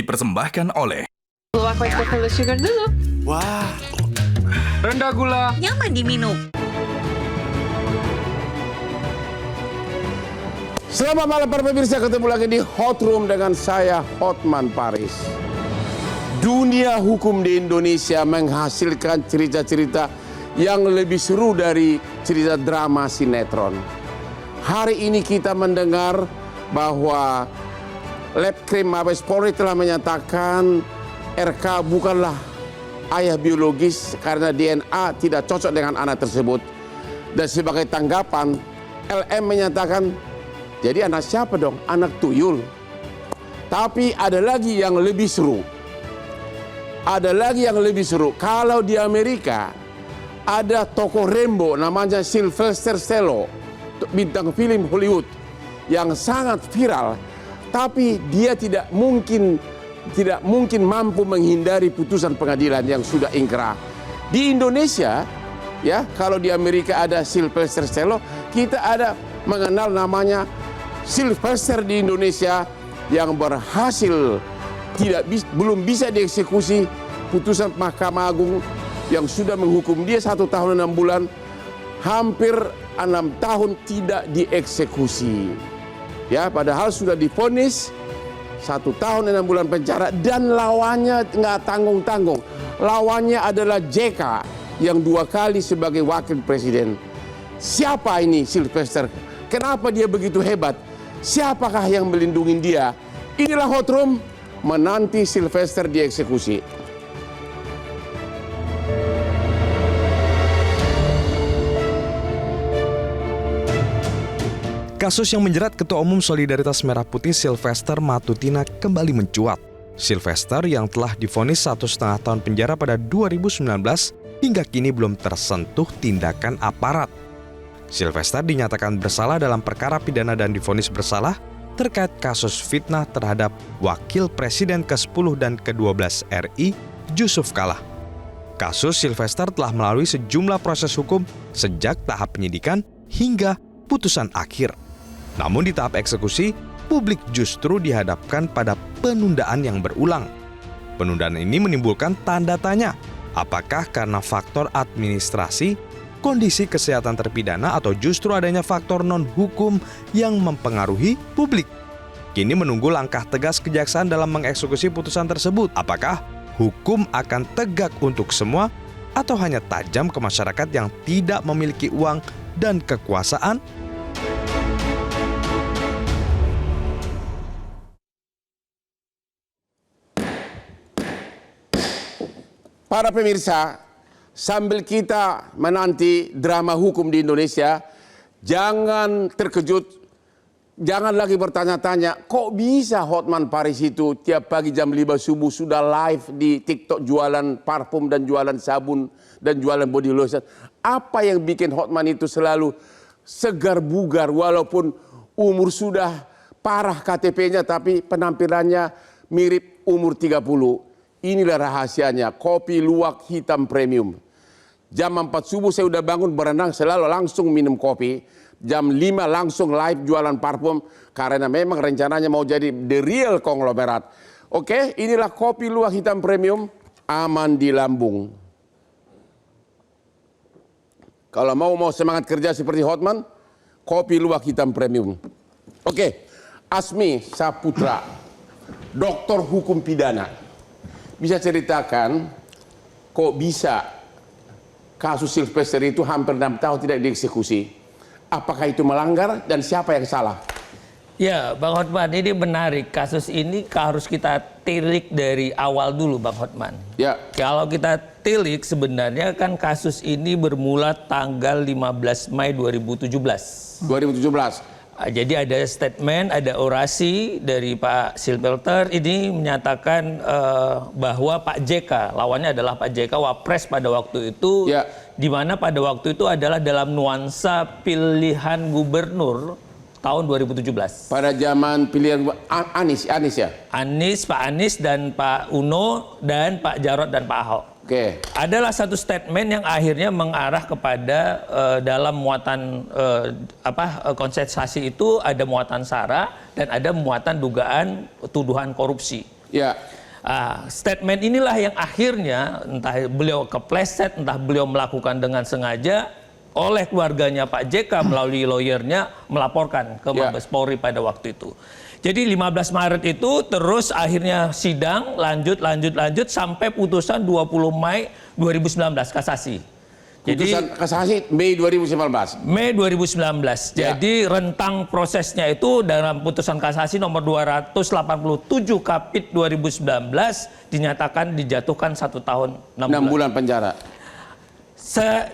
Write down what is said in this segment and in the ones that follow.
dipersembahkan oleh Luwak white cocoa sugar dulu. Wah, Rendah gula. Nyaman diminum. selamat malam para pemirsa, ketemu lagi di Hot Room dengan saya Hotman Paris. Dunia hukum di Indonesia menghasilkan cerita-cerita yang lebih seru dari cerita drama sinetron. Hari ini kita mendengar bahwa Labkrim Mabes Polri telah menyatakan RK bukanlah ayah biologis karena DNA tidak cocok dengan anak tersebut. Dan sebagai tanggapan, LM menyatakan, jadi anak siapa dong? Anak tuyul. Tapi ada lagi yang lebih seru. Ada lagi yang lebih seru. Kalau di Amerika ada tokoh Rambo namanya Sylvester Stallone, bintang film Hollywood yang sangat viral, tapi dia tidak mungkin mampu menghindari putusan pengadilan yang sudah ingkrah. Di Indonesia, ya, kalau di Amerika ada Sylvester Stallone, kita ada mengenal namanya Sylvester di Indonesia yang berhasil belum bisa dieksekusi. Putusan Mahkamah Agung yang sudah menghukum dia 1 tahun 6 bulan, hampir 6 tahun tidak dieksekusi. Ya, padahal sudah divonis 1 tahun 6 bulan penjara dan lawannya nggak tanggung-tanggung. Lawannya adalah JK yang 2 kali sebagai wakil presiden. Siapa ini Sylvester? Kenapa dia begitu hebat? Siapakah yang melindungi dia? Inilah Hot Room menanti Sylvester dieksekusi. Kasus yang menjerat Ketua Umum Solidaritas Merah Putih Sylvester Matutina kembali mencuat. Sylvester yang telah divonis 1,5 tahun penjara pada 2019 hingga kini belum tersentuh tindakan aparat. Sylvester dinyatakan bersalah dalam perkara pidana dan divonis bersalah terkait kasus fitnah terhadap Wakil Presiden ke-10 dan ke-12 RI, Jusuf Kalla. Kasus Sylvester telah melalui sejumlah proses hukum sejak tahap penyidikan hingga putusan akhir. Namun di tahap eksekusi, publik justru dihadapkan pada penundaan yang berulang. Penundaan ini menimbulkan tanda tanya, apakah karena faktor administrasi, kondisi kesehatan terpidana, atau justru adanya faktor non-hukum yang mempengaruhi publik. Kini menunggu langkah tegas kejaksaan dalam mengeksekusi putusan tersebut. Apakah hukum akan tegak untuk semua atau hanya tajam ke masyarakat yang tidak memiliki uang dan kekuasaan? Para pemirsa, sambil kita menanti drama hukum di Indonesia, jangan terkejut, jangan lagi bertanya-tanya, kok bisa Hotman Paris itu tiap pagi jam 5 subuh sudah live di TikTok jualan parfum dan jualan sabun dan jualan body lotion. Apa yang bikin Hotman itu selalu segar bugar walaupun umur sudah parah KTP-nya tapi penampilannya mirip umur 30. Inilah rahasianya, kopi luwak hitam premium. Jam 4 subuh saya udah bangun berenang, selalu langsung minum kopi. Jam 5 langsung live jualan parfum karena memang rencananya mau jadi the real konglomerat. Oke, inilah kopi luwak hitam premium, aman di lambung. Kalau mau semangat kerja seperti Hotman, kopi luwak hitam premium. Oke, Asmi Saputra, doktor hukum pidana. Bisa ceritakan kok bisa kasus Sylvester itu hampir 6 tahun tidak dieksekusi? Apakah itu melanggar dan siapa yang salah? Ya, Bang Hotman, ini menarik. Kasus ini harus kita tilik dari awal dulu, Bang Hotman. Ya. Kalau kita tilik, sebenarnya kan kasus ini bermula tanggal 15 Mei 2017. 2017. Jadi ada statement, ada orasi dari Pak Sylvester ini menyatakan bahwa Pak JK, lawannya adalah Pak JK Wapres pada waktu itu, ya, di mana pada waktu itu adalah dalam nuansa pilihan gubernur tahun 2017. Pada zaman pilihan Anies ya? Pak Anies dan Pak Uno dan Pak Jarod dan Pak Ahok. Oke. Adalah satu statement yang akhirnya mengarah kepada dalam muatan kontestasi itu ada muatan sara dan ada muatan dugaan tuduhan korupsi. Ya. Statement inilah yang akhirnya entah beliau kepleset, entah beliau melakukan dengan sengaja, oleh keluarganya Pak JK melalui lawyernya melaporkan ke Mabes Polri pada waktu itu. Jadi 15 Maret itu terus akhirnya sidang lanjut sampai putusan 20 Mei 2019 kasasi. Putusan kasasi Mei 2019. Mei 2019. Jadi rentang prosesnya itu dalam putusan kasasi nomor 287 Kapit 2019 dinyatakan dijatuhkan 1 tahun 6 bulan penjara.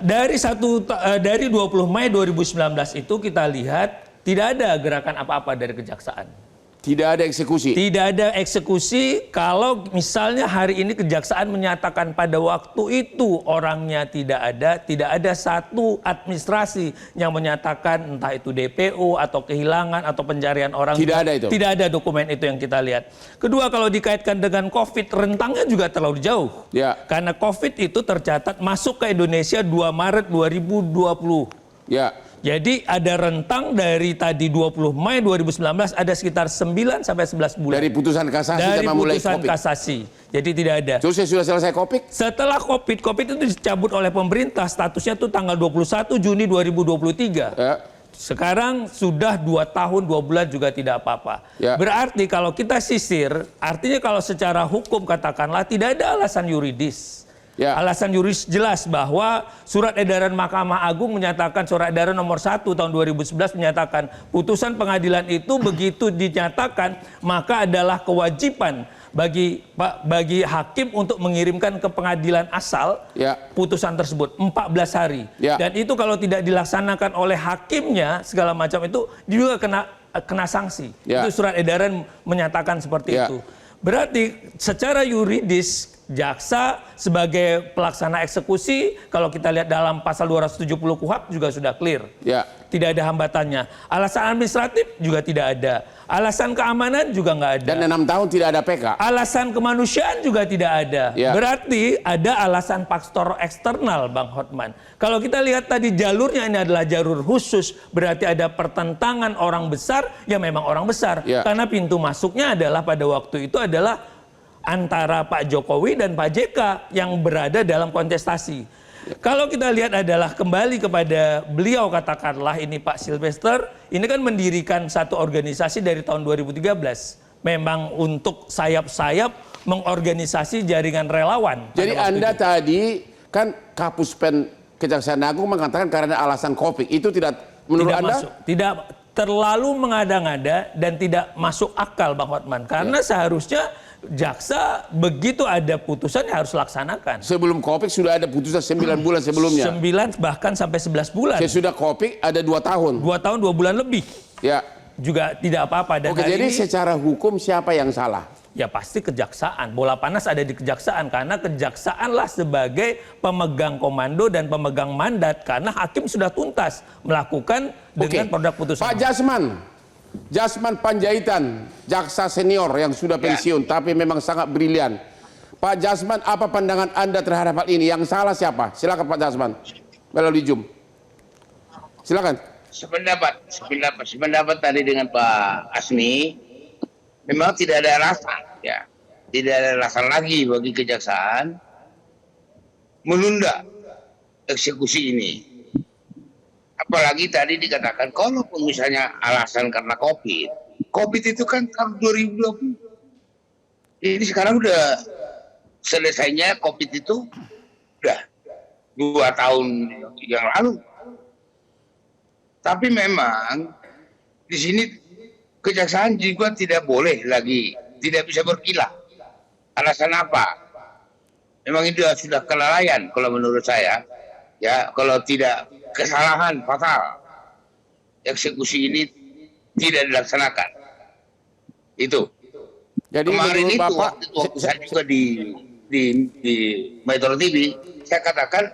Dari 20 Mei 2019 itu kita lihat tidak ada gerakan apa-apa dari kejaksaan. Tidak ada eksekusi. Tidak ada eksekusi. Kalau misalnya hari ini kejaksaan menyatakan pada waktu itu orangnya tidak ada satu administrasi yang menyatakan entah itu DPO atau kehilangan atau pencarian orang. Tidak ada itu. Tidak ada dokumen itu yang kita lihat. Kedua, kalau dikaitkan dengan COVID, rentangnya juga terlalu jauh. Ya. Karena COVID itu tercatat masuk ke Indonesia 2 Maret 2020. Ya. Jadi ada rentang dari tadi 20 Mei 2019 ada sekitar 9 sampai 11 bulan. Dari putusan kasasi dari mulai putusan COVID. kasasi. Jadi tidak ada. Terus sudah selesai COVID? Setelah COVID itu dicabut oleh pemerintah, statusnya itu tanggal 21 Juni 2023. Ya. Sekarang sudah 2 tahun 2 bulan juga tidak apa-apa. Ya. Berarti kalau kita sisir, artinya kalau secara hukum katakanlah tidak ada alasan yuridis. Ya. Alasan yuridis jelas bahwa surat edaran Mahkamah Agung menyatakan, surat edaran nomor 1 tahun 2011 menyatakan putusan pengadilan itu begitu dinyatakan maka adalah kewajiban bagi hakim untuk mengirimkan ke pengadilan asal putusan tersebut 14 hari. Dan itu kalau tidak dilaksanakan oleh hakimnya segala macam itu juga kena sanksi. Itu surat edaran menyatakan seperti itu. Berarti secara yuridis jaksa sebagai pelaksana eksekusi, kalau kita lihat dalam pasal 270 KUHP juga sudah clear. Tidak ada hambatannya. Alasan administratif juga tidak ada. Alasan keamanan juga nggak ada. Dan 6 tahun tidak ada PK. Alasan kemanusiaan juga tidak ada. Berarti ada alasan faktor eksternal, Bang Hotman. Kalau kita lihat tadi jalurnya ini adalah jalur khusus, berarti ada pertentangan orang besar, ya memang orang besar. Karena pintu masuknya adalah pada waktu itu adalah antara Pak Jokowi dan Pak JK yang berada dalam kontestasi. Kalau kita lihat adalah kembali kepada beliau, katakanlah ini Pak Sylvester, ini kan mendirikan satu organisasi dari tahun 2013. Memang untuk sayap-sayap mengorganisasi jaringan relawan. Jadi Anda tadi kan Kapuspen Kejaksaan Agung mengatakan karena alasan COVID. Itu tidak menurut Anda? Tidak terlalu mengada-ngada dan tidak masuk akal, Bang Hotman. Karena seharusnya jaksa begitu ada putusan harus laksanakan. Sebelum COVID sudah ada putusan 9 bulan sebelumnya. 9 bahkan sampai 11 bulan. Sesudah COVID ada 2 tahun. 2 tahun 2 bulan lebih. Juga tidak apa-apa. Oke, jadi secara hukum siapa yang salah? Ya pasti kejaksaan. Bola panas ada di kejaksaan karena kejaksaanlah sebagai pemegang komando dan pemegang mandat karena hakim sudah tuntas melakukan dengan produk putusan. Pak Jasman Panjaitan, jaksa senior yang sudah pensiun tapi memang sangat brilian. Pak Jasman, apa pandangan Anda terhadap hal ini? Yang salah siapa? Silakan Pak Jasman. Melalui Zoom. Silakan. Sependapat tadi dengan Pak Asmi, memang tidak ada alasan, tidak ada alasan lagi bagi kejaksaan menunda eksekusi ini. Apalagi tadi dikatakan kalau misalnya alasan karena COVID itu kan tahun 2020. Ini sekarang udah selesainya COVID itu udah 2 tahun yang lalu. Tapi memang di sini kejaksaan juga tidak boleh lagi, tidak bisa berkilah. Alasan apa? Memang itu sudah kelalaian kalau menurut saya. Kalau tidak kesalahan fatal, eksekusi ini tidak dilaksanakan. Itu. Jadi kemarin itu Bapak, waktu saya juga di Metro TV, saya katakan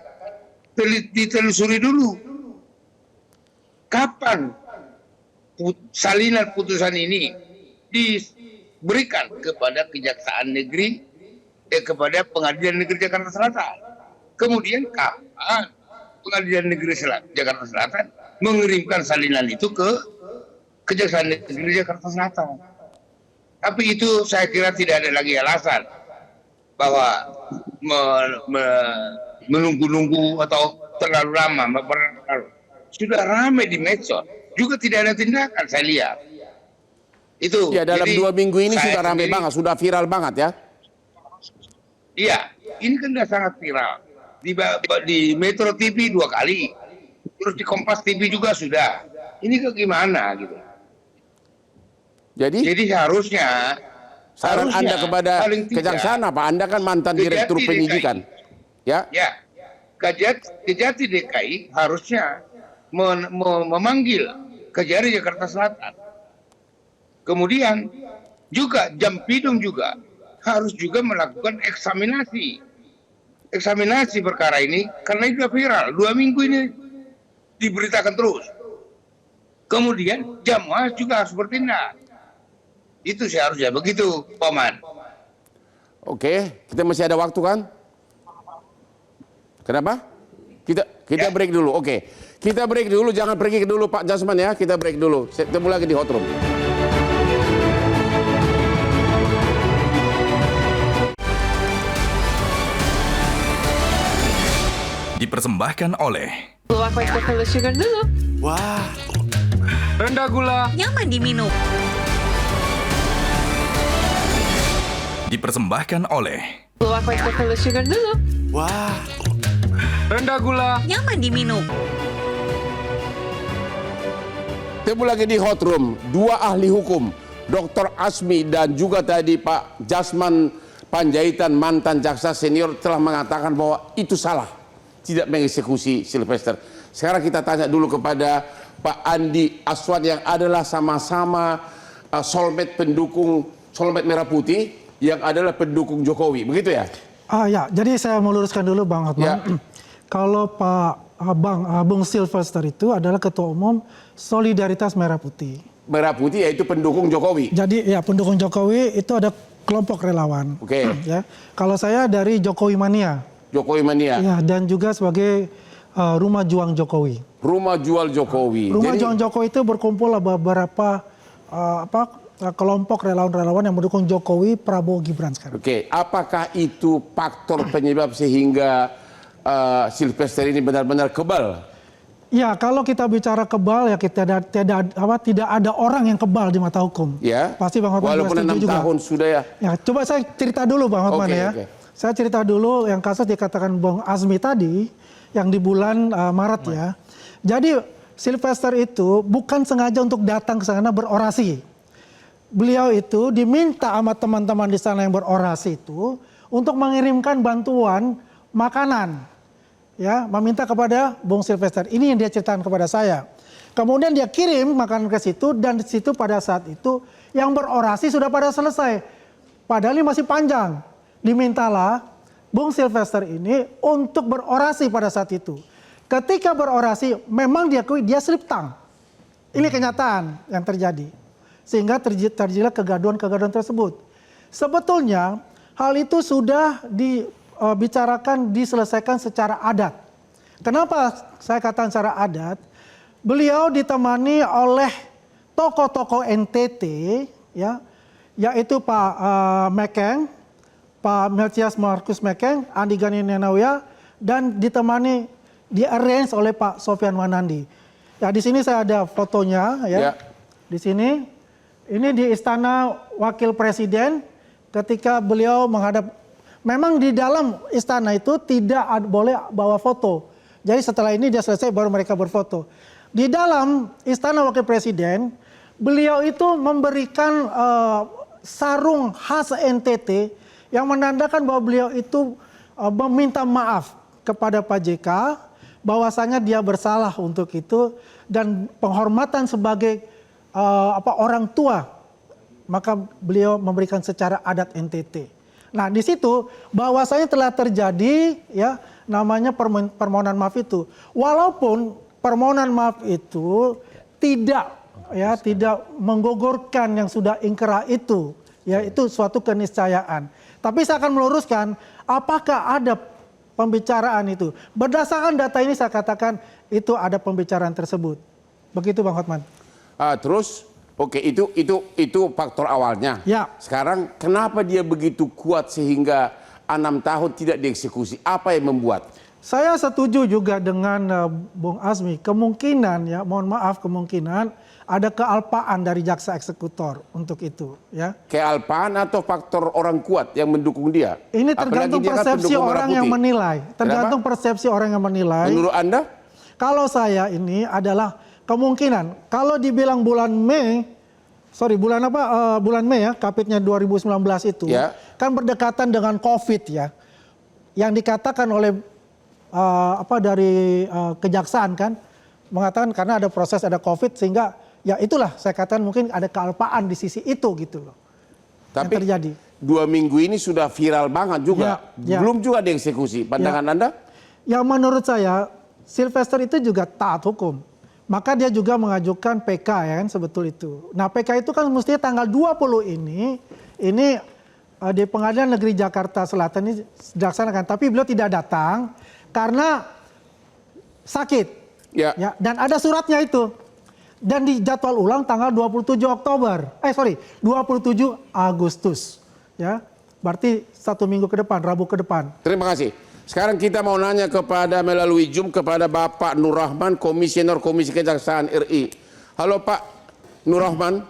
ditelusuri dulu. Kapan salinan putusan ini diberikan kepada Kejaksaan Negeri kepada Pengadilan Negeri Jakarta Selatan. Kemudian kapan Pengadilan Negeri Jakarta Selatan mengirimkan salinan itu ke Kejaksaan Negeri Jakarta Selatan. Tapi itu saya kira tidak ada lagi alasan bahwa menunggu-nunggu atau terlalu lama, sudah ramai di medsos, juga tidak ada tindakan saya lihat. Itu. Ya, dalam Jadi, 2 minggu ini saya sudah ramai sendiri- banget, sudah viral banget ya. Iya, ini kan sudah sangat viral. Di Metro TV 2 kali, terus di Kompas TV juga sudah. Ini ke gimana gitu. Jadi seharusnya saran Anda kepada paling tidak, Kejaksaan apa? Anda kan mantan Kejati Direktur DKI. Penyidikan. Ya. Ya, Kejati DKI harusnya memanggil Kejari Jakarta Selatan. Kemudian juga Jampidum juga harus juga melakukan eksaminasi perkara ini karena itu sudah viral 2 minggu ini diberitakan terus. Kemudian Jamwas juga harus bertindak. Itu seharusnya begitu, Paman. Oke, kita masih ada waktu kan? Kenapa? Kita break dulu. Oke. Kita break dulu, jangan pergi dulu Pak Jasman ya. Kita break dulu. Ketemu lagi di Hot Room. Dipersembahkan oleh Lu Aqua Coconut Sugar dulu. Rendah gula. Nyaman diminum. dipersembahkan oleh Lu Aqua Coconut Sugar dulu. Rendah gula. Nyaman diminum. Ketemu lagi di Hot Room, 2 ahli hukum, Dr. Asmi dan juga tadi Pak Jasman Panjaitan, mantan jaksa senior, telah mengatakan bahwa itu salah, tidak mengeksekusi Sylvester. Sekarang kita tanya dulu kepada Pak Andi Aswad yang adalah sama-sama soulmate pendukung Soulmate Merah Putih yang adalah pendukung Jokowi, begitu ya? Ya, jadi saya meluruskan dulu Bang Hotman. Ya. Kalau Bung Sylvester itu adalah Ketua Umum Solidaritas Merah Putih. Merah Putih yaitu pendukung Jokowi. Jadi ya pendukung Jokowi itu ada kelompok relawan. Oke. Ya, kalau saya dari Jokowi Mania. Jokowi Mania. Ya, dan juga sebagai Rumah Juang Jokowi. Rumah Jual Jokowi. Rumah Jadi, Juang Jokowi itu berkumpul beberapa kelompok relawan-relawan yang mendukung Jokowi, Prabowo, Gibran sekarang. Oke, apakah itu faktor penyebab sehingga Sylvester ini benar-benar kebal? Ya, kalau kita bicara kebal ya tidak ada orang yang kebal di mata hukum. Ya. Pasti Bang Hotman Walaupun 6 juga. tahun sudah ya. Ya, coba saya cerita dulu Bang Hotman Oke, ya. oke. Saya cerita dulu yang kasus dikatakan Bang Azmi tadi yang di bulan Maret ya. Jadi Sylvester itu bukan sengaja untuk datang ke sana berorasi. Beliau itu diminta sama teman-teman di sana yang berorasi itu untuk mengirimkan bantuan makanan. Ya, meminta kepada Bung Sylvester. Ini yang dia ceritakan kepada saya. Kemudian dia kirim makanan ke situ dan di situ pada saat itu yang berorasi sudah pada selesai. Padahal ini masih panjang. Dimintalah Bung Sylvester ini untuk berorasi pada saat itu. Ketika berorasi memang dia slip tongue. Ini kenyataan yang terjadi. Sehingga terjadilah kegaduhan-kegaduhan tersebut. Sebetulnya hal itu sudah dibicarakan, diselesaikan secara adat. Kenapa saya katakan secara adat? Beliau ditemani oleh tokoh-tokoh NTT, ya, yaitu Pak Mekeng, Pak Melchias Markus Mekeng, Andi Gani Nenawya, dan ditemani di-arrange oleh Pak Sofyan Wanandi. Ya, di sini saya ada fotonya, ya. Di sini. Ini di Istana Wakil Presiden ketika beliau menghadap. Memang di dalam istana itu tidak boleh bawa foto. Jadi setelah ini dia selesai baru mereka berfoto. Di dalam Istana Wakil Presiden, beliau itu memberikan sarung khas NTT yang menandakan bahwa beliau itu meminta maaf kepada Pak JK, bahwasanya dia bersalah untuk itu dan penghormatan sebagai orang tua, maka beliau memberikan secara adat NTT. Nah, di situ bahwasanya telah terjadi ya namanya permohonan maaf itu. Walaupun permohonan maaf itu tidak menggugurkan yang sudah ingkrah itu, ya itu suatu keniscayaan. Tapi saya akan meluruskan apakah ada pembicaraan itu. Berdasarkan data ini saya katakan itu ada pembicaraan tersebut. Begitu Bang Hotman. Terus, oke, itu faktor awalnya. Ya. Sekarang kenapa dia begitu kuat sehingga 6 tahun tidak dieksekusi. Apa yang membuat? Saya setuju juga dengan Bung Azmi. Kemungkinan ya, mohon maaf, kemungkinan ada kealpaan dari jaksa eksekutor untuk itu. Ya. Kealpaan atau faktor orang kuat yang mendukung dia? Ini tergantung Apalagi dia kan persepsi pendukung Merah orang yang Putih. menilai. Tergantung Kenapa? persepsi orang yang menilai. Menurut Anda? Kalau saya ini adalah kemungkinan kalau dibilang bulan Mei ya, Kapitnya 2019 itu Ya. kan berdekatan dengan Covid ya. Yang dikatakan oleh dari kejaksaan kan mengatakan karena ada proses ada Covid sehingga ya itulah saya katakan mungkin ada kealpaan di sisi itu gitu loh. Tapi yang terjadi. 2 minggu ini sudah viral banget juga. Ya. Belum juga dieksekusi. Pandangan Anda? Yang menurut saya Sylvester itu juga taat hukum. Maka dia juga mengajukan PK ya kan sebetul itu. Nah PK itu kan mestinya tanggal 20 ini di Pengadilan Negeri Jakarta Selatan ini dilaksanakan. Tapi beliau tidak datang karena sakit. Ya. Ya, dan ada suratnya itu. Dan dijadwal ulang tanggal 27 Agustus. Ya, berarti 1 minggu ke depan, Rabu ke depan. Terima kasih. Sekarang kita mau nanya kepada melalui Zoom kepada Bapak Nur Rahman, Komisioner Komisi Kejaksaan RI. Halo Pak Nur Rahman.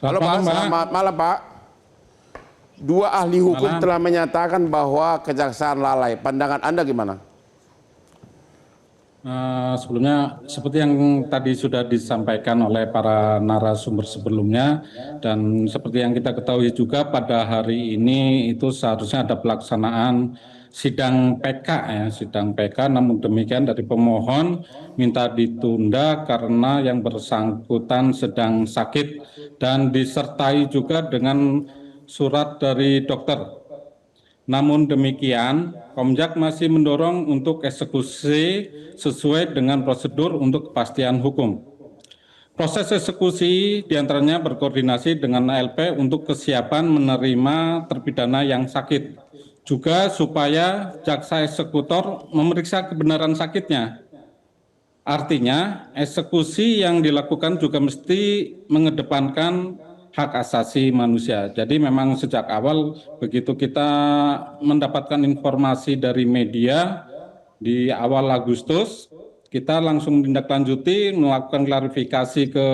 Halo Pak, selamat malam Pak. 2 ahli hukum telah menyatakan bahwa kejaksaan lalai. Pandangan Anda gimana? Sebelumnya seperti yang tadi sudah disampaikan oleh para narasumber sebelumnya dan seperti yang kita ketahui juga pada hari ini itu seharusnya ada pelaksanaan sidang PK ya, sidang PK, namun demikian dari pemohon minta ditunda karena yang bersangkutan sedang sakit dan disertai juga dengan surat dari dokter. Namun demikian, Komjak masih mendorong untuk eksekusi sesuai dengan prosedur untuk kepastian hukum. Proses eksekusi diantaranya berkoordinasi dengan ALP untuk kesiapan menerima terpidana yang sakit. Juga supaya jaksa eksekutor memeriksa kebenaran sakitnya. Artinya, eksekusi yang dilakukan juga mesti mengedepankan hak asasi manusia. Jadi memang sejak awal begitu kita mendapatkan informasi dari media di awal Agustus, kita langsung tindak-lanjuti melakukan klarifikasi ke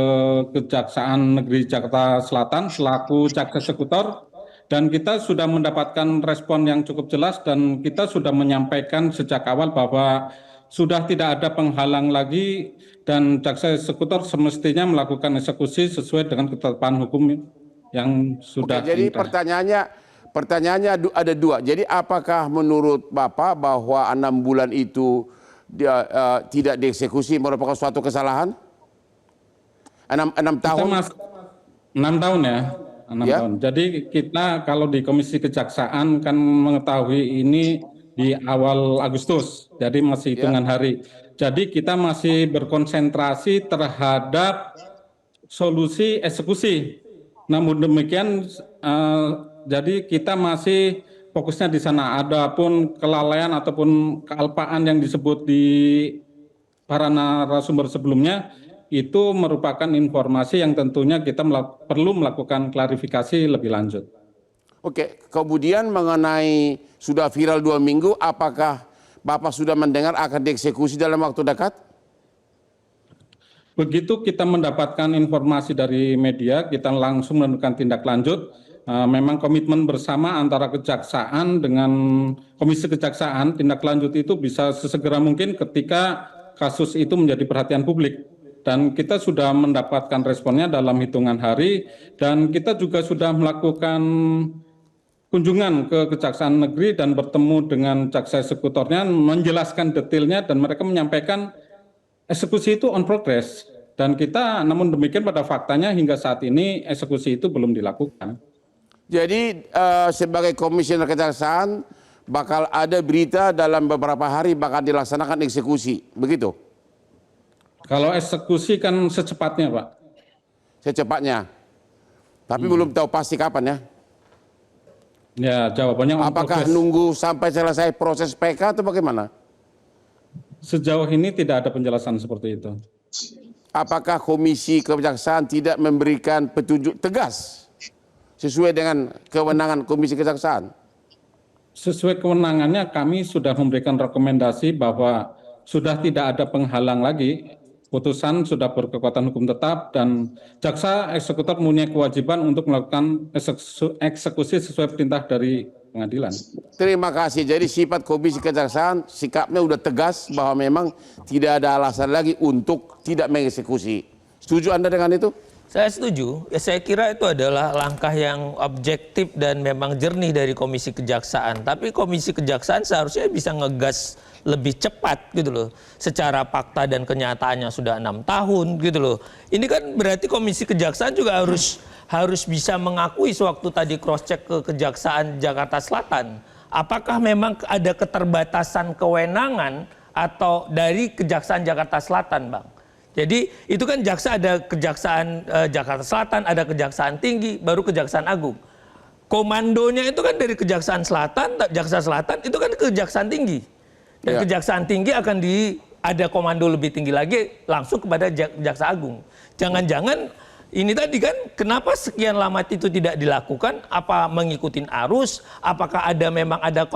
Kejaksaan Negeri Jakarta Selatan selaku jaksa eksekutor dan kita sudah mendapatkan respon yang cukup jelas dan kita sudah menyampaikan sejak awal bahwa sudah tidak ada penghalang lagi dan jaksa eksekutor semestinya melakukan eksekusi sesuai dengan ketetapan hukum yang sudah. Oke, jadi pertanyaannya ada 2. Jadi apakah menurut Bapak bahwa 6 bulan itu dia, tidak dieksekusi merupakan suatu kesalahan? 6 tahun? 6 tahun ya. 6 ya? tahun. Jadi kita kalau di Komisi Kejaksaan kan mengetahui ini di awal Agustus, jadi masih hitungan hari. Jadi kita masih berkonsentrasi terhadap solusi eksekusi. Namun demikian, jadi kita masih fokusnya di sana. Adapun kelalaian ataupun kealpaan yang disebut di para narasumber sebelumnya, itu merupakan informasi yang tentunya kita perlu melakukan klarifikasi lebih lanjut. Oke, kemudian mengenai sudah viral 2 minggu, apakah Bapak sudah mendengar akan dieksekusi dalam waktu dekat? Begitu kita mendapatkan informasi dari media, kita langsung melakukan tindak lanjut. Memang komitmen bersama antara kejaksaan dengan Komisi Kejaksaan, tindak lanjut itu bisa sesegera mungkin ketika kasus itu menjadi perhatian publik. Dan kita sudah mendapatkan responnya dalam hitungan hari, dan kita juga sudah melakukan kunjungan ke Kejaksaan Negeri dan bertemu dengan jaksa eksekutornya, menjelaskan detailnya dan mereka menyampaikan eksekusi itu on progress. Dan kita namun demikian pada faktanya hingga saat ini eksekusi itu belum dilakukan. Jadi sebagai Komisioner Kejaksaan bakal ada berita dalam beberapa hari bakal dilaksanakan eksekusi, begitu? Kalau eksekusi kan secepatnya Pak. Secepatnya. Tapi belum tahu pasti kapan ya? Ya, jawabannya apakah nunggu sampai selesai proses PK atau bagaimana? Sejauh ini tidak ada penjelasan seperti itu. Apakah Komisi Kejaksaan tidak memberikan petunjuk tegas sesuai dengan kewenangan Komisi Kejaksaan? Sesuai kewenangannya kami sudah memberikan rekomendasi bahwa sudah tidak ada penghalang lagi, putusan sudah berkekuatan hukum tetap dan jaksa eksekutor mempunyai kewajiban untuk melakukan eksekusi sesuai perintah dari pengadilan. Terima kasih. Jadi sifat Komisi Kejaksaan sikapnya udah tegas bahwa memang tidak ada alasan lagi untuk tidak mengeksekusi. Setuju Anda dengan itu? Saya setuju. Ya, saya kira itu adalah langkah yang objektif dan memang jernih dari Komisi Kejaksaan. Tapi Komisi Kejaksaan seharusnya bisa ngegas lebih cepat gitu loh. Secara fakta dan kenyataannya sudah 6 tahun gitu loh. Ini kan berarti Komisi Kejaksaan juga harus bisa mengakui sewaktu tadi cross check ke Kejaksaan Jakarta Selatan. Apakah memang ada keterbatasan kewenangan atau dari Kejaksaan Jakarta Selatan, Bang? Jadi itu kan jaksa ada Kejaksaan Jakarta Selatan, ada Kejaksaan Tinggi, baru Kejaksaan Agung. Komandonya itu kan dari Kejaksaan Selatan, Jaksa Selatan itu kan Kejaksaan Tinggi. Dan Kejaksaan Tinggi akan ada komando lebih tinggi lagi langsung kepada Jaksa Agung. Jangan-jangan ini tadi kan kenapa sekian lama itu tidak dilakukan? Apa mengikuti arus? Apakah memang ada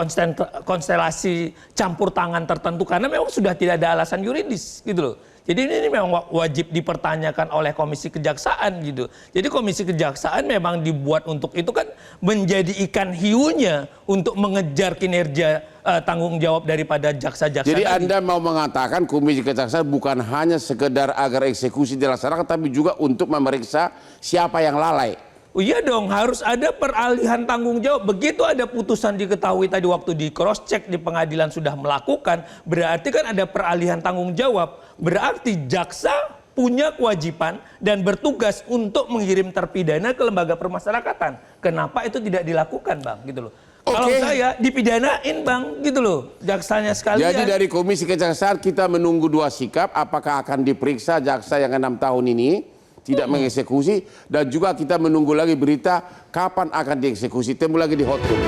konstelasi campur tangan tertentu? Karena memang sudah tidak ada alasan yuridis gitu loh. Jadi ini memang wajib dipertanyakan oleh Komisi Kejaksaan gitu. Jadi Komisi Kejaksaan memang dibuat untuk itu kan menjadi ikan hiunya untuk mengejar kinerja tanggung jawab daripada jaksa-jaksa. Jadi tadi. Anda mau mengatakan Komisi Kejaksaan bukan hanya sekedar agar eksekusi dilaksanakan, tapi juga untuk memeriksa siapa yang lalai. Oh iya dong, harus ada peralihan tanggung jawab. Begitu ada putusan diketahui tadi waktu di cross check di pengadilan sudah melakukan, berarti kan ada peralihan tanggung jawab. Berarti jaksa punya kewajiban dan bertugas untuk mengirim terpidana ke lembaga permasyarakatan. Kenapa itu tidak dilakukan, Bang? Gitu loh. Kalau saya dipidanain, Bang, gitu loh, jaksanya sekalian. Jadi dari Komisi Kejaksaan kita menunggu dua sikap, apakah akan diperiksa jaksa yang 6 tahun ini tidak mengeksekusi, dan juga kita menunggu lagi berita kapan akan dieksekusi. Temu lagi di Hot Room.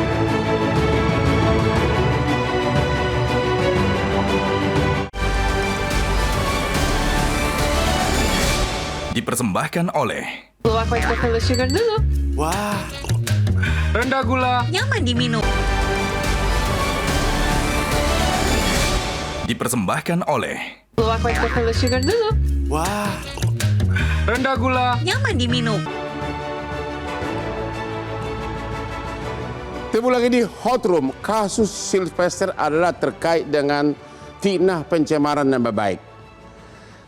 Dipersembahkan oleh Luwak White Chocolate Sugar dulu. rendah gula. Nyaman diminum. Dipersembahkan oleh Luwak White Chocolate Sugar dulu. rendah gula. Nyaman diminum. Temu lagi di Hot Room. Kasus Sylvester adalah terkait dengan fitnah pencemaran nama baik.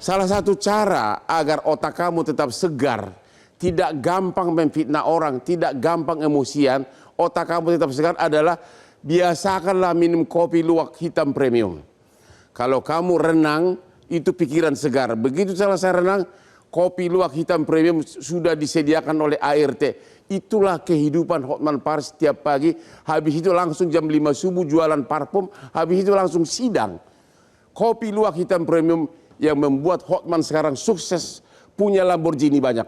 Salah satu cara agar otak kamu tetap segar, tidak gampang memfitnah orang, tidak gampang emosian, otak kamu tetap segar adalah biasakanlah minum kopi luwak hitam premium. Kalau kamu renang, itu pikiran segar. Begitu selesai renang, kopi luwak hitam premium sudah disediakan oleh ART. Itulah kehidupan Hotman Paris setiap pagi. Habis itu langsung jam 5 subuh jualan parfum. Habis itu langsung sidang. Kopi luwak hitam premium yang membuat Hotman sekarang sukses, punya Lamborghini banyak.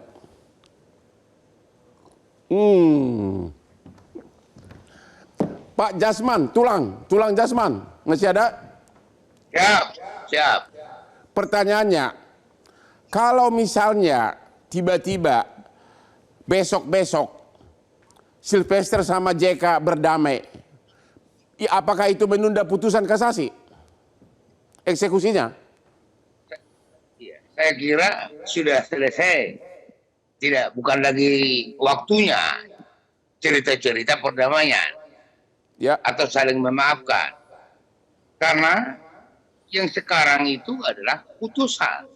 Pak Jasman, tulang Jasman, masih ada? Siap. Pertanyaannya, kalau misalnya tiba-tiba besok Sylvester sama JK berdamai, apakah itu menunda putusan kasasi? Eksekusinya? Saya kira sudah selesai. Bukan lagi waktunya cerita-cerita perdamaian. Atau saling memaafkan. Karena yang sekarang itu adalah putusan.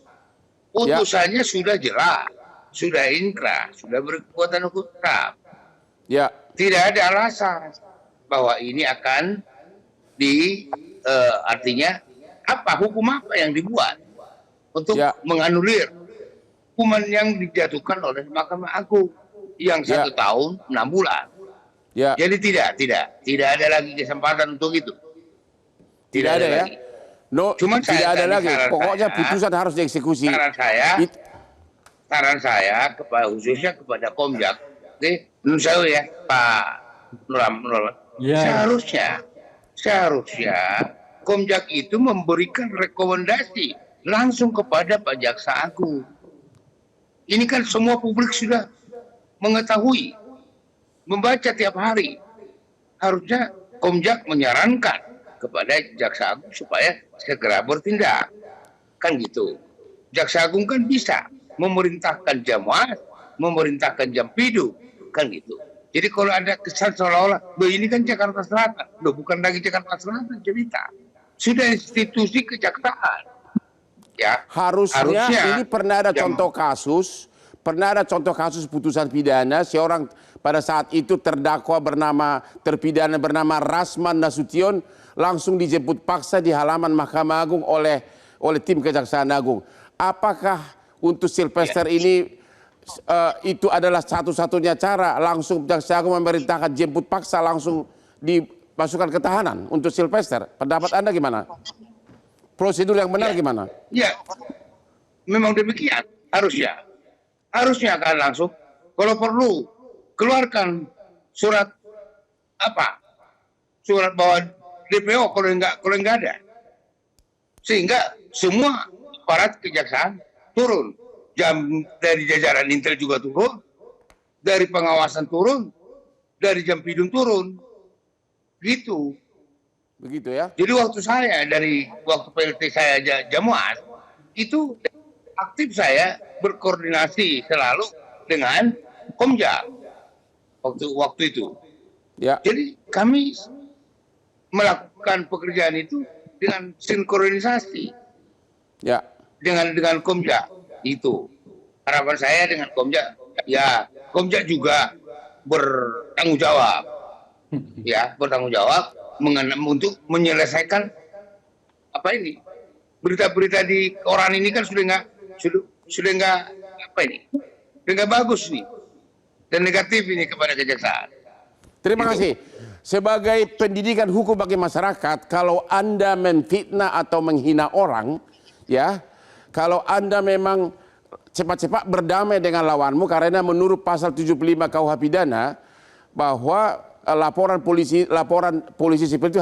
Putusannya sudah jelas, sudah inkrah, sudah berkekuatan hukum tetap. Tidak ada alasan bahwa ini akan artinya hukum apa yang dibuat untuk menganulir hukuman yang dijatuhkan oleh Mahkamah Agung yang 1 tahun 6 bulan. Jadi tidak ada lagi kesempatan untuk itu. Tidak ada lagi. Cuma tidak ada lagi. Pokoknya putusan harus dieksekusi. Saran saya khususnya kepada Komjak, menurut saya Pak Nurul, seharusnya Komjak itu memberikan rekomendasi langsung kepada Pak Jaksa Agung. Ini kan semua publik sudah mengetahui membaca tiap hari. Harusnya Komjak menyarankan kepada Jaksa Agung supaya segera bertindak. Kan gitu. Jaksa Agung kan bisa memerintahkan Jamwas, memerintahkan Jampidu, kan gitu. Jadi kalau ada kesan seolah-olah, loh ini kan Jakarta Selatan, loh bukan lagi Jakarta Selatan cerita. Sudah institusi kejaksaan. Ya, Harusnya ini pernah ada contoh kasus putusan pidana seorang pada saat itu terdakwa terpidana bernama Rasman Nasution langsung dijemput paksa di halaman Mahkamah Agung oleh tim Kejaksaan Agung. Apakah untuk Sylvester ini itu adalah satu-satunya cara langsung Jaksa Agung memerintahkan jemput paksa langsung dimasukkan ke tahanan untuk Sylvester? Pendapat Anda gimana? Prosedur yang benar gimana? Ya, memang demikian. Harusnya akan langsung. Kalau perlu, keluarkan surat surat bahwa DPO kalau enggak ada. Sehingga semua aparat kejaksaan turun. Dari jajaran Intel juga turun, dari pengawasan turun, dari Jampidum turun. Gitu. Begitu ya. Jadi dari waktu PLT saya Jamwas, itu aktif saya berkoordinasi selalu dengan Komjak waktu itu. Ya. Jadi kami melakukan pekerjaan itu dengan sinkronisasi. Ya. Dengan Komjak itu. Harapan saya dengan Komjak, ya Komjak juga bertanggung jawab. Ya, bertanggung jawab untuk menyelesaikan berita-berita di koran ini kan sudah nggak bagus nih dan negatif ini kepada kejaksaan. Terima kasih. Sebagai pendidikan hukum bagi masyarakat, kalau Anda memfitnah atau menghina orang, ya, kalau Anda memang cepat-cepat berdamai dengan lawanmu karena menurut pasal 75 KUH pidana bahwa laporan polisi sipil itu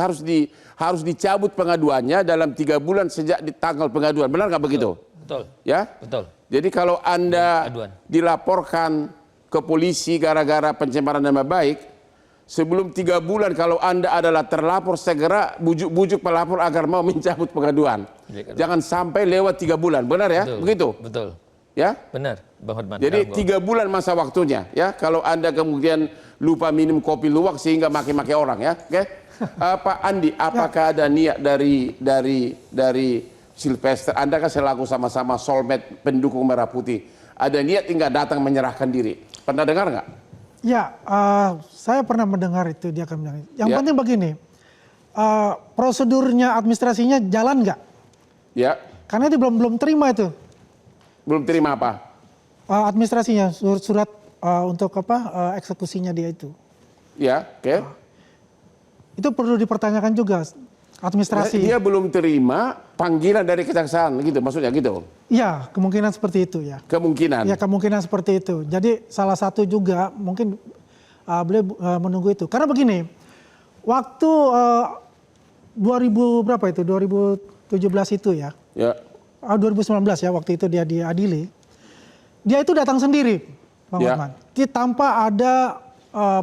harus dicabut pengaduannya dalam 3 bulan sejak di tanggal pengaduan. Benar nggak begitu? Betul. Ya? Betul. Jadi kalau Anda dilaporkan ke polisi gara-gara pencemaran nama baik, sebelum 3 bulan kalau Anda adalah terlapor segera bujuk-bujuk pelapor agar mau mencabut pengaduan. Jangan sampai lewat 3 bulan. Benar ya? Betul. Begitu? Betul. Ya? Benar, Bang Hotman. Jadi 3 bulan masa waktunya ya. Kalau Anda kemudian lupa minum kopi luwak sehingga maki-maki orang ya. Oke? Pak Andi, apakah ada niat dari Sylvester? Anda kan selaku sama-sama soulmate pendukung Merah Putih. Ada niat enggak datang menyerahkan diri? Pernah dengar nggak? Ya, saya pernah mendengar itu dia akan bilang. Yang penting begini, prosedurnya administrasinya jalan nggak? Ya. Karena dia belum terima itu. Belum terima apa? Administrasinya, surat untuk eksekusinya dia itu. Ya, oke. Itu perlu dipertanyakan juga administrasi. Dia belum terima panggilan dari kejaksaan, gitu maksudnya gitu? Iya, kemungkinan seperti itu ya. Kemungkinan? Ya, kemungkinan seperti itu. Jadi salah satu juga mungkin beliau menunggu itu. Karena begini, waktu 2017 itu ya. Ya. 2019 ya, waktu itu dia diadili. Dia itu datang sendiri, Bang Hotman. Tanpa ada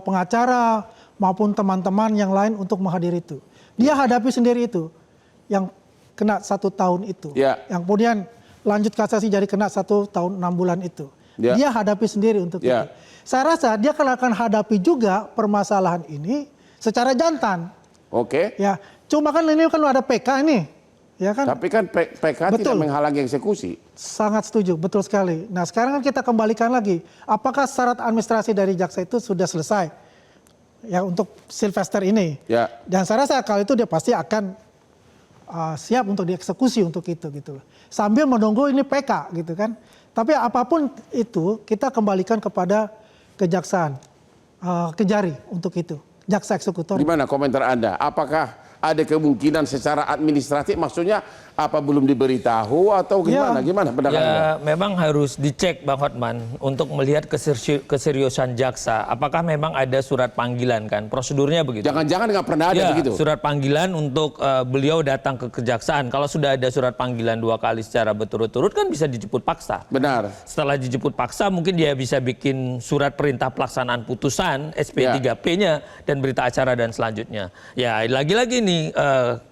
pengacara maupun teman-teman yang lain untuk menghadiri itu. Dia hadapi sendiri itu, yang kena 1 tahun itu. Yang kemudian lanjut kasasi jadi kena 1 tahun 6 bulan itu. Dia hadapi sendiri untuk itu. Saya rasa dia akan hadapi juga permasalahan ini secara jantan. Oke. Ya, cuma kan ini kan ada PK ini. Ya kan? Tapi kan PK tidak menghalangi eksekusi. Sangat setuju, betul sekali. Nah sekarang kan kita kembalikan lagi, apakah syarat administrasi dari jaksa itu sudah selesai? Ya untuk Sylvester ini. Ya. Dan saya rasa kalau itu dia pasti akan siap untuk dieksekusi untuk itu gitu. Sambil menunggu ini PK gitu kan. Tapi apapun itu kita kembalikan kepada kejaksaan, Kejari untuk itu, jaksa eksekutor. Gimana komentar Anda? Apakah ada kemungkinan secara administratif, maksudnya apa belum diberitahu atau gimana? Ya. Gimana pendapatnya? Ya, memang harus dicek Bang Hotman untuk melihat keseriusan jaksa. Apakah memang ada surat panggilan kan? Prosedurnya begitu. Jangan-jangan nggak pernah ada Ya, begitu. surat panggilan untuk beliau datang ke kejaksaan. Kalau sudah ada surat panggilan 2 kali secara berturut-turut kan bisa dijemput paksa. Benar. Setelah dijemput paksa mungkin dia bisa bikin surat perintah pelaksanaan putusan SP3P-nya dan berita acara dan selanjutnya. Ya, lagi-lagi nih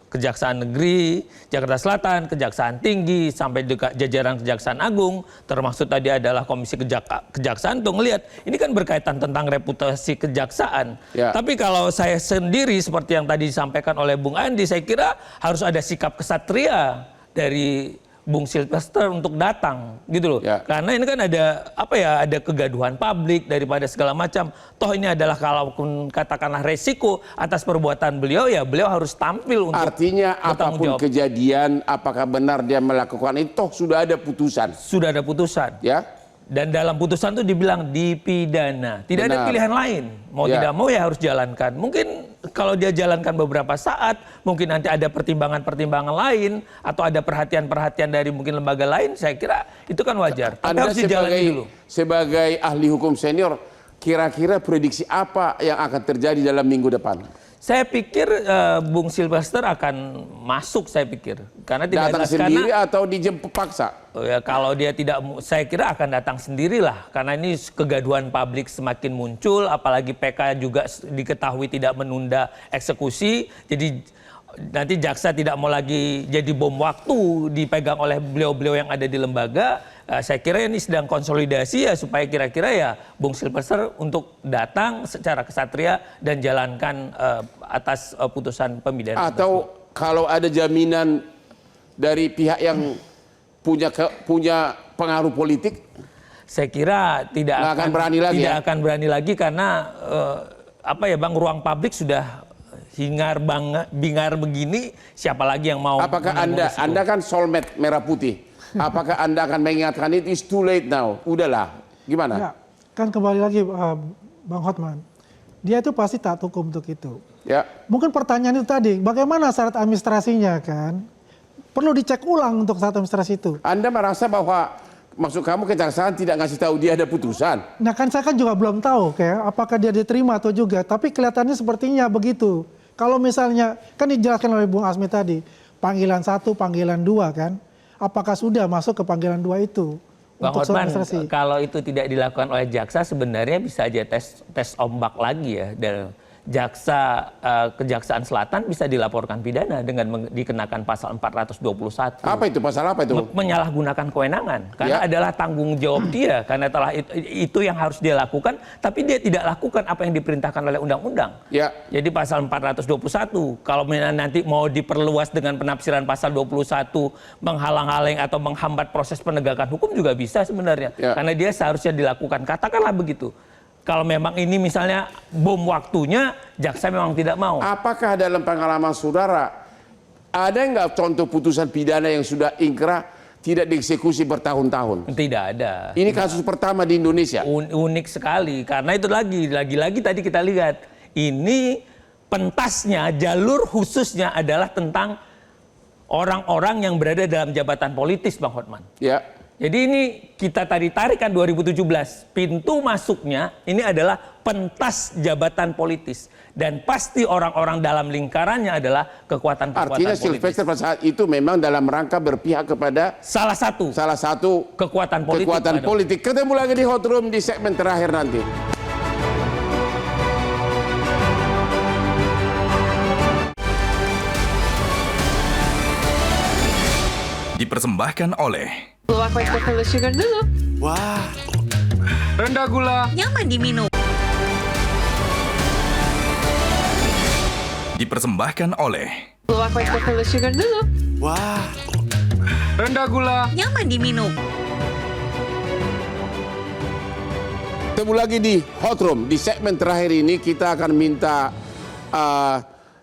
Kejaksaan Negeri Jakarta Selatan, Kejaksaan Tinggi sampai jajaran Kejaksaan Agung, termasuk tadi adalah Komisi Kejaksaan untuk melihat ini kan berkaitan tentang reputasi kejaksaan. Ya. Tapi kalau saya sendiri seperti yang tadi disampaikan oleh Bung Andi, saya kira harus ada sikap kesatria dari Bung Silvester untuk datang gitu loh. Ya. Karena ini kan ada ada kegaduhan publik daripada segala macam. Toh ini adalah kalaupun katakanlah resiko atas perbuatan beliau, ya beliau harus tampil untuk Artinya bertanggung apapun jawab. kejadian, apakah benar dia melakukan itu, toh sudah ada putusan. Sudah ada putusan. Ya. Dan dalam putusan itu dibilang dipidana. Tidak ada Benar. pilihan lain. Mau Ya. tidak mau ya harus jalankan. Mungkin kalau dia jalankan beberapa saat, mungkin nanti ada pertimbangan-pertimbangan lain atau ada perhatian-perhatian dari mungkin lembaga lain, saya kira itu kan wajar. Tapi Anda harus dijalani dulu. sebagai ahli hukum senior, kira-kira prediksi apa yang akan terjadi dalam minggu depan? Saya pikir Bung Silvester akan masuk, saya pikir. Karena tidak Datang jelas sendiri karena atau dijemput paksa? ya, kalau dia tidak, saya kira akan datang sendirilah. Karena ini kegaduhan publik semakin muncul, apalagi PK juga diketahui tidak menunda eksekusi. Jadi nanti jaksa tidak mau lagi jadi bom waktu dipegang oleh beliau-beliau yang ada di lembaga. Saya kira ini sedang konsolidasi ya supaya kira-kira ya Bung Silvester untuk datang secara kesatria dan jalankan atas putusan pemidana. Atau kalau ada jaminan dari pihak yang punya pengaruh politik, Saya kira tidak Nggak akan berani lagi tidak ya? akan berani lagi karena Bang, ruang publik sudah bingar begini, siapa lagi yang mau apakah menanggung risiko? Anda kan soulmate merah putih? Apakah Anda akan mengingatkan it is too late now? Udahlah, gimana? Ya, kan kembali lagi Bang Hotman, dia itu pasti taat hukum untuk itu. Ya. Mungkin pertanyaan itu tadi, bagaimana syarat administrasinya kan? Perlu dicek ulang untuk syarat administrasi itu. Anda merasa bahwa maksud kamu kejaksaan tidak ngasih tahu dia ada putusan? Nah kan saya kan juga belum tahu kayak apakah dia diterima atau juga, tapi kelihatannya sepertinya begitu. Kalau misalnya, kan dijelaskan oleh Bung Azmi tadi, panggilan 1, panggilan 2 kan, apakah sudah masuk ke panggilan 2 itu? Bang untuk Hotman, administrasi? kalau itu tidak dilakukan oleh jaksa sebenarnya bisa aja tes ombak lagi ya. Dan jaksa Kejaksaan Selatan bisa dilaporkan pidana dengan dikenakan pasal 421. Apa itu? Pasal apa itu? Menyalahgunakan kewenangan karena Ya. adalah tanggung jawab dia karena telah itu yang harus dia lakukan, tapi dia tidak lakukan apa yang diperintahkan oleh undang-undang. Ya. Jadi pasal 421 kalau nanti mau diperluas dengan penafsiran pasal 21 menghalang-halang atau menghambat proses penegakan hukum juga bisa sebenarnya. Ya. Karena dia seharusnya dilakukan. Katakanlah begitu. Kalau memang ini misalnya bom waktunya, jaksa memang tidak mau. Apakah dalam pengalaman saudara ada nggak contoh putusan pidana yang sudah ingkrah tidak dieksekusi bertahun-tahun? Tidak ada. Ini kasus pertama di Indonesia. Unik sekali karena itu lagi-lagi tadi kita lihat ini pentasnya, jalur khususnya adalah tentang orang-orang yang berada dalam jabatan politis, Bang Hotman. Ya. Jadi ini kita tadi tarik kan 2017, pintu masuknya ini adalah pentas jabatan politis dan pasti orang-orang dalam lingkarannya adalah kekuatan-kekuatan Artinya politis. Silvester pada saat itu memang dalam rangka berpihak kepada Salah satu kekuatan politik. politik. Ketemu lagi di Hot Room di segmen terakhir nanti. Dipersembahkan oleh Luwak White Buffalo Sugar dulu. rendah gula. Nyaman diminum. Dipersembahkan oleh Luwak White Buffalo Sugar dulu. rendah gula. Nyaman diminum. Ketemu lagi di Hot Room. Di segmen terakhir ini kita akan minta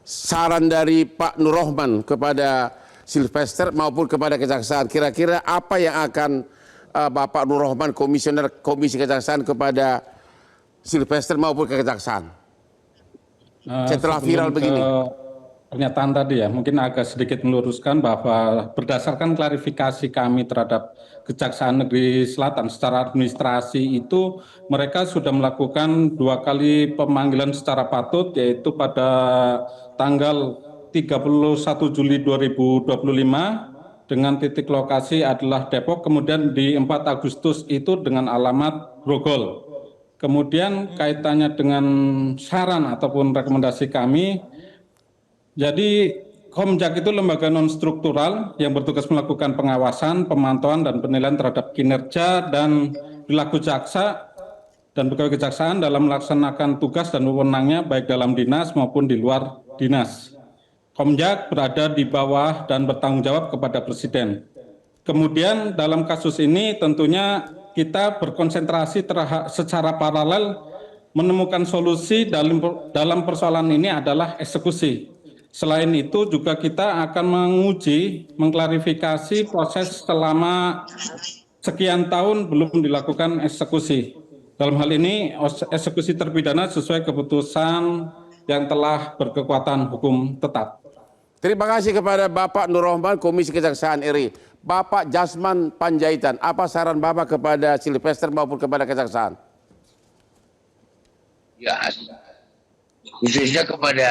saran dari Pak Nur Rohman kepada Silvester maupun kepada kejaksaan. Kira-kira apa yang akan Bapak Nur Rohman, komisioner Komisi Kejaksaan kepada Silvester maupun ke kejaksaan? Setelah viral begini. pernyataan tadi ya, mungkin agak sedikit meluruskan bahwa berdasarkan klarifikasi kami terhadap Kejaksaan Negeri Selatan secara administrasi itu mereka sudah melakukan 2 kali pemanggilan secara patut, yaitu pada tanggal 31 Juli 2025 dengan titik lokasi adalah Depok, kemudian di 4 Agustus itu dengan alamat Grogol. Kemudian kaitannya dengan saran ataupun rekomendasi kami, jadi Komjak itu lembaga non-struktural yang bertugas melakukan pengawasan, pemantauan, dan penilaian terhadap kinerja dan perilaku jaksa dan pegawai kejaksaan dalam melaksanakan tugas dan wewenangnya baik dalam dinas maupun di luar dinas. Komjak berada di bawah dan bertanggung jawab kepada Presiden. Kemudian dalam kasus ini tentunya kita berkonsentrasi secara paralel menemukan solusi dalam persoalan ini adalah eksekusi. Selain itu juga kita akan menguji, mengklarifikasi proses selama sekian tahun belum dilakukan eksekusi. Dalam hal ini eksekusi terpidana sesuai keputusan yang telah berkekuatan hukum tetap. Terima kasih kepada Bapak Nur Rahman, Komisi Kejaksaan RI. Bapak Jasman Panjaitan, apa saran Bapak kepada Sylvester maupun kepada Kejaksaan? Ya, khususnya kepada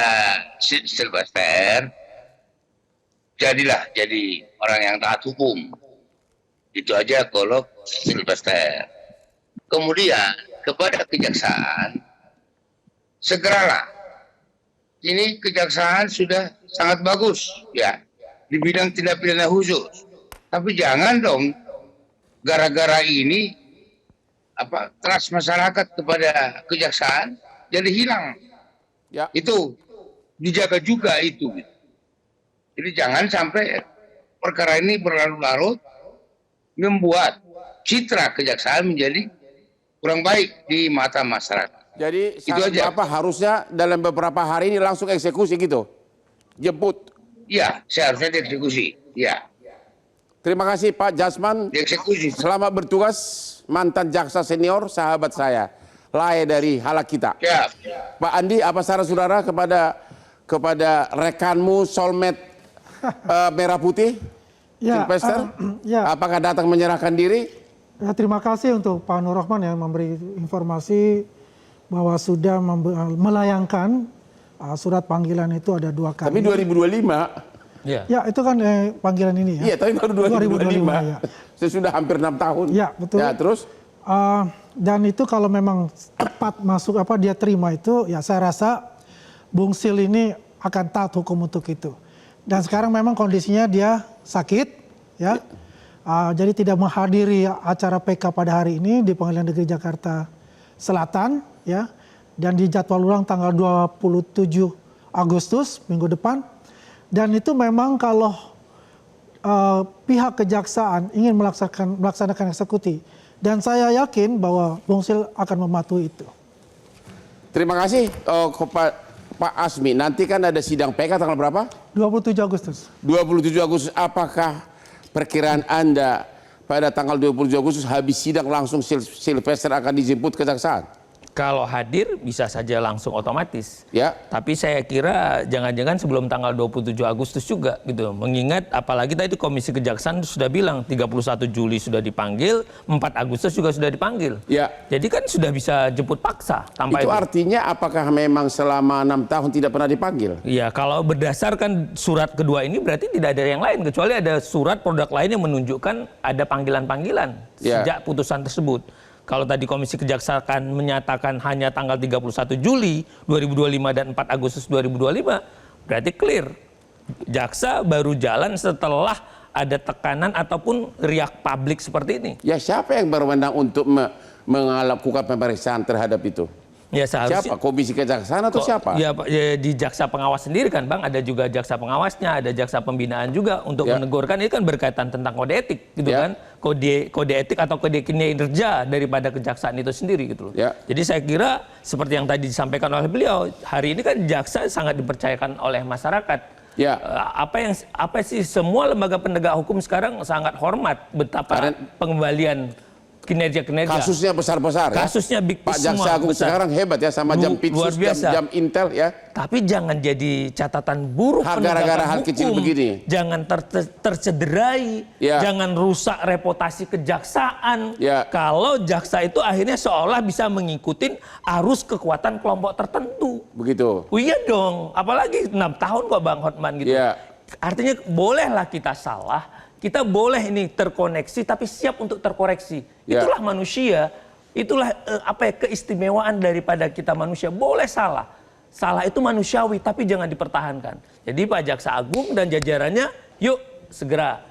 Sylvester, jadilah jadi orang yang taat hukum. Itu aja kalau Sylvester. Kemudian kepada Kejaksaan, segeralah. Ini Kejaksaan sudah sangat bagus ya di bidang tindak pidana khusus. Tapi jangan dong gara-gara ini trust masyarakat kepada Kejaksaan jadi hilang. Ya. Itu dijaga juga itu. Jadi jangan sampai perkara ini berlarut-larut membuat citra Kejaksaan menjadi kurang baik di mata masyarakat. Jadi itu aja. Bapak harusnya dalam beberapa hari ini langsung eksekusi gitu, jemput. Iya, seharusnya dieksekusi. Iya. Terima kasih Pak Jasman. Dieksekusi. Selamat bertugas, mantan jaksa senior, sahabat saya. Lae dari Halak Kita. Ya. Pak Andi, apa saran saudara kepada rekanmu soulmate Merah Putih, Ya, Sylvester? ya. Apakah datang menyerahkan diri? Ya, terima kasih untuk Pak Nur Rahman yang memberi informasi bahwa sudah melayangkan surat panggilan itu ada 2 kali. Tapi 2025. Ya. Ya, itu kan panggilan ini ya. Iya, tapi baru 2025. ya. Sesudah hampir 6 tahun. Ya, betul. Ya, terus? Dan itu kalau memang tepat masuk dia terima itu, ya saya rasa Bung Sil ini akan taat hukum untuk itu. Dan sekarang memang kondisinya dia sakit, ya. Jadi tidak menghadiri acara PK pada hari ini di Pengadilan Negeri Jakarta Selatan, ya. Dan dijadwal ulang tanggal 27 Agustus minggu depan. Dan itu memang kalau pihak kejaksaan ingin melaksanakan eksekusi, dan saya yakin bahwa Bung Sil akan mematuhi itu. Terima kasih Pak Asmi. Nanti kan ada sidang PK tanggal berapa? 27 Agustus. 27 Agustus. Apakah perkiraan Anda pada tanggal 27 Agustus habis sidang langsung Sylvester akan dijemput kejaksaan? Kalau hadir bisa saja langsung otomatis. Ya. Tapi saya kira jangan-jangan sebelum tanggal 27 Agustus juga gitu. Mengingat apalagi tadi Komisi Kejaksaan sudah bilang 31 Juli sudah dipanggil, 4 Agustus juga sudah dipanggil. Ya. Jadi kan sudah bisa jemput paksa tanpa Itu artinya apakah memang selama 6 tahun tidak pernah dipanggil? Ya, kalau berdasarkan surat kedua ini berarti tidak ada yang lain kecuali ada surat produk lain yang menunjukkan ada panggilan-panggilan sejak putusan tersebut. Kalau tadi Komisi Kejaksaan menyatakan hanya tanggal 31 Juli 2025 dan 4 Agustus 2025, berarti clear. Jaksa baru jalan setelah ada tekanan ataupun riak publik seperti ini. Ya, siapa yang berwenang untuk melakukan pemeriksaan terhadap itu? Ya, seharusnya, siapa? Komisi Kejaksaan atau siapa? Ya, di jaksa pengawas sendiri kan Bang, ada juga jaksa pengawasnya, ada jaksa pembinaan juga untuk menegurkan. Ini kan berkaitan tentang kode etik gitu kan. Kode etik atau kode kinerja daripada kejaksaan itu sendiri gitu loh. Jadi saya kira seperti yang tadi disampaikan oleh beliau, hari ini kan jaksa sangat dipercayakan oleh masyarakat. Ya. Apa sih semua lembaga penegak hukum sekarang sangat hormat betapa pengembalian kinerja-kinerja. Kasusnya besar-besar ya. Kasusnya big Pak semua, Jaksa Agung besar. sekarang hebat ya sama jam Luar Pitsus, biasa. jam Intel ya. Tapi jangan jadi catatan buruk Gara-gara penegakan hal kecil hukum. begini. Jangan tercederai, Ya. jangan rusak reputasi kejaksaan. Ya. Kalau jaksa itu akhirnya seolah bisa mengikuti arus kekuatan kelompok tertentu. Begitu. Oh iya dong, apalagi 6 tahun kok Bang Hotman gitu. Ya. Artinya bolehlah kita salah, kita boleh ini terkoneksi tapi siap untuk terkoreksi. Ya. Itulah manusia, itulah keistimewaan daripada kita manusia. Boleh salah. Salah itu manusiawi tapi jangan dipertahankan. Jadi Pak Jaksa Agung dan jajarannya yuk segera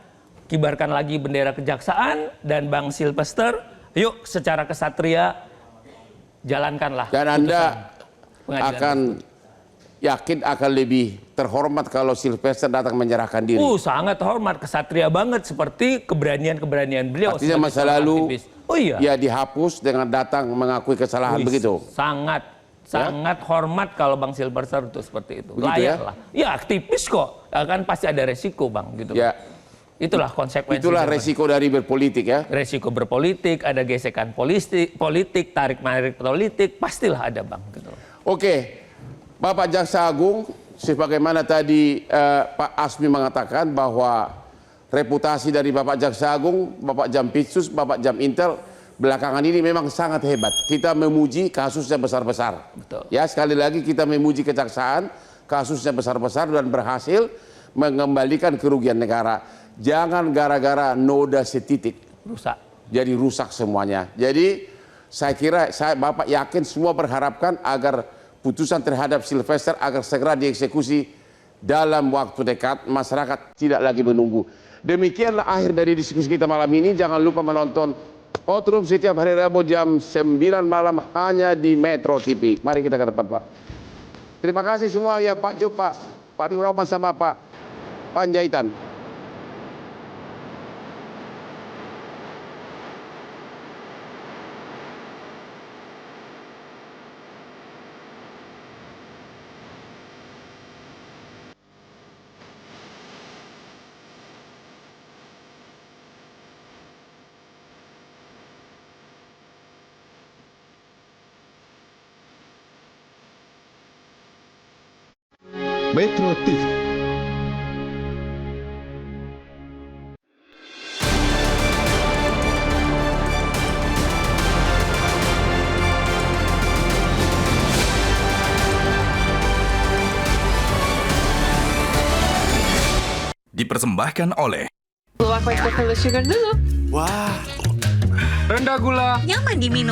kibarkan lagi bendera kejaksaan dan Bang Sylvester yuk secara kesatria jalankanlah. Dan Anda pengadilan. akan yakin akan lebih terhormat kalau Sylvester datang menyerahkan diri. Sangat hormat, kesatria banget seperti keberanian-keberanian beliau. Artinya sebagai masa seorang lalu aktivis. Oh iya. ya dihapus dengan datang mengakui kesalahan Wih, begitu. Sangat hormat kalau Bang Sylvester itu seperti itu. Begitu Layak ya? lah. Ya aktivis kok, kan pasti ada resiko Bang gitu. Ya. Itulah konsekuensi. Itulah zaman. resiko dari berpolitik ya. Resiko berpolitik, ada gesekan politik, tarik-menarik politik, pastilah ada Bang gitu. Oke, Bapak Jaksa Agung, sebagaimana tadi Pak Asmi mengatakan bahwa reputasi dari Bapak Jaksa Agung, Bapak Jam Pitsus, Bapak Jam Intel belakangan ini memang sangat hebat. Kita memuji kasusnya besar-besar. Betul. Ya, sekali lagi kita memuji kejaksaan, kasusnya besar-besar dan berhasil mengembalikan kerugian negara. Jangan gara-gara noda setitik Rusak. jadi rusak semuanya. Jadi saya kira Bapak yakin semua berharapkan agar putusan terhadap Sylvester agar segera dieksekusi dalam waktu dekat, masyarakat tidak lagi menunggu. Demikianlah akhir dari diskusi kita malam ini. Jangan lupa menonton Hot Room setiap hari Rabu jam 9 malam hanya di Metro TV. Mari kita ke depan Pak. Terima kasih semua ya Pak Jo, Pak Roman sama Pak Panjaitan. Metro TV. Dipersembahkan oleh Luwak White Coffee with Sugar dulu. Rendah gula, Nyaman diminum.